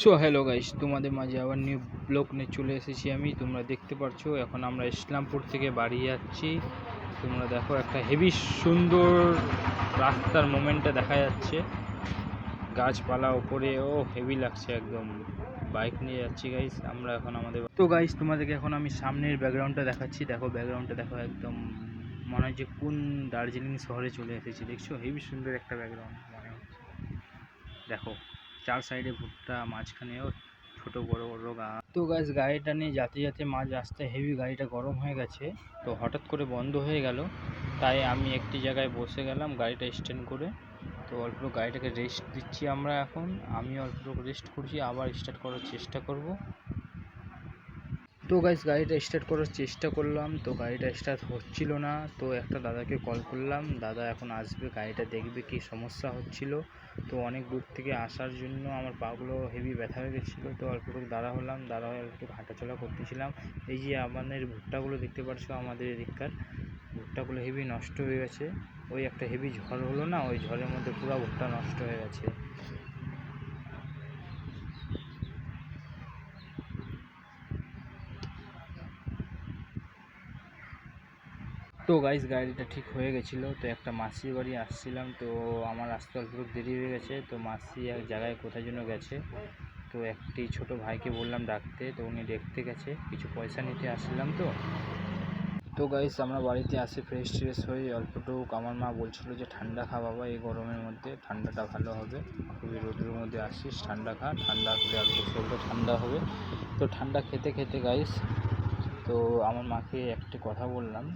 So hello guys, তোমাদের মাঝে আবার নিউ ব্লগ নিয়ে চলে এসেছি আমি। তোমরা দেখতে পাচ্ছো এখন আমরা ইসলামপুর থেকে বাড়ি যাচ্ছি। তোমরা দেখো একটা হেভি সুন্দর রাস্তার মোমেন্টটা দেখা যাচ্ছে, গাছপালা ওপরেও হেভি লাগছে একদম। বাইক নিয়ে যাচ্ছি গাইস আমরা এখন আমাদের। তো গাইস তোমাদেরকে এখন আমি সামনের ব্যাকগ্রাউন্ডটা দেখাচ্ছি। দেখো ব্যাকগ্রাউন্ডটা দেখো, একদম মনে হয় যে কোন দার্জিলিং শহরে চলে এসেছি। দেখছো হেভি সুন্দর একটা ব্যাকগ্রাউন্ড মনে হচ্ছে। দেখো চার সাইডে ভুট্টা, মাঝখানেও ছোট বড় বড় গাছ। তো গাছ গাড়িটা নিয়ে যাতে যাতে মাঝ রাস্তায় হেভি গাড়িটা গরম হয়ে গেছে, তো হঠাৎ করে বন্ধ হয়ে গেল। তাই আমি একটি জায়গায় বসে গেলাম গাড়িটা স্ট্যান্ড করে। তো অল্প গাড়িটাকে রেস্ট দিচ্ছি আমরা এখন। আমি অল্প রেস্ট করছি, আবার স্টার্ট করার চেষ্টা করব। তো গাইস গাড়িটা স্টার্ট করার চেষ্টা করলাম, তো গাড়িটা স্টার্ট হচ্ছিল না। তো একটা দাদাকে কল করলাম, দাদা এখন আসবে, গাড়িটা দেখবে কি সমস্যা হচ্ছিল। তো অনেক দূর থেকে আসার জন্য আমার পাগুলো হেভি ব্যথা হয়ে গেছিলো। তো অল্পটুকু দাঁড়া হলাম, দাঁড়া হয়ে একটু হাঁটাচলা করতেছিলাম। এই যে আমাদের ভুট্টাগুলো দেখতে পাচ্ছ, আমাদের এদিককার ভুট্টাগুলো হেভি নষ্ট হয়ে গেছে। ওই একটা হেভি ঝড় হলো না, ওই ঝড়ের মধ্যে পুরো ভুট্টা নষ্ট হয়ে গেছে। তো গাইস গাড়িটা ঠিক হয়ে গেছিলো। তো একটা মাসির বাড়ি আসছিলাম, তো আমার আসতে অল্প দেরি হয়ে গেছে। তো মাসি এক জায়গায় কোথায় জন্য গেছে, তো একটি ছোট ভাইকে বললাম ডাকতে, তো উনি দেখতে গেছে, কিছু পয়সা নিতে আসছিলাম। তো গাইস আমরা বাড়িতে আসি ফ্রেশ ট্রেশ হয়ে অল্পটুক। আমার মা বলছিল যে ঠান্ডা খা বাবা, এই গরমের মধ্যে ঠান্ডাটা ভালো হবে, খুবই রোদের মধ্যে আসিস, ঠান্ডা খা, ঠান্ডা খেলে অল্প শরীরটা ঠান্ডা হবে। তো ঠান্ডা খেতে খেতে গাইস, তো আমার মাকে একটা কথা বললাম।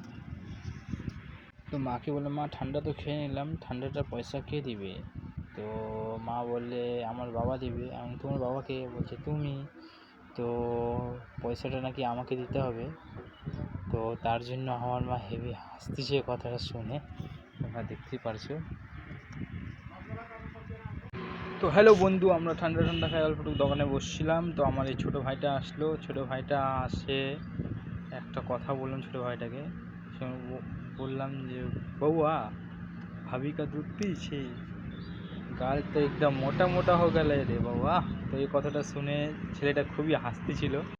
তো মাকে বললাম, মা ঠান্ডা তো খেয়ে নিলাম, ঠান্ডাটার পয়সা কে দিবে? তো মা বললে আমার বাবা দিবে। আমি তোমার বাবাকে? বলছে তুমি। তো পয়সাটা নাকি আমাকে দিতে হবে। তো তার জন্য আমার মা হেভি হাসতেছে কথাটা শুনে, তোমরা দেখতেই পারছো। তো হ্যালো বন্ধু, আমরা ঠান্ডা ঠান্ডা খাই অল্পটুকু দোকানে বসছিলাম। তো আমার এই ছোটো ভাইটা আসলো, ছোটো ভাইটা আসে, একটা কথা বললাম ছোটো ভাইটাকে। বললাম যে बउआ भाभी का दूध पीछे गाल तो एकदम मोटा मोटा हो गया रे बाबा। তো এই কথাটা শুনে ছেলেটা খুবই হাসতেছিল।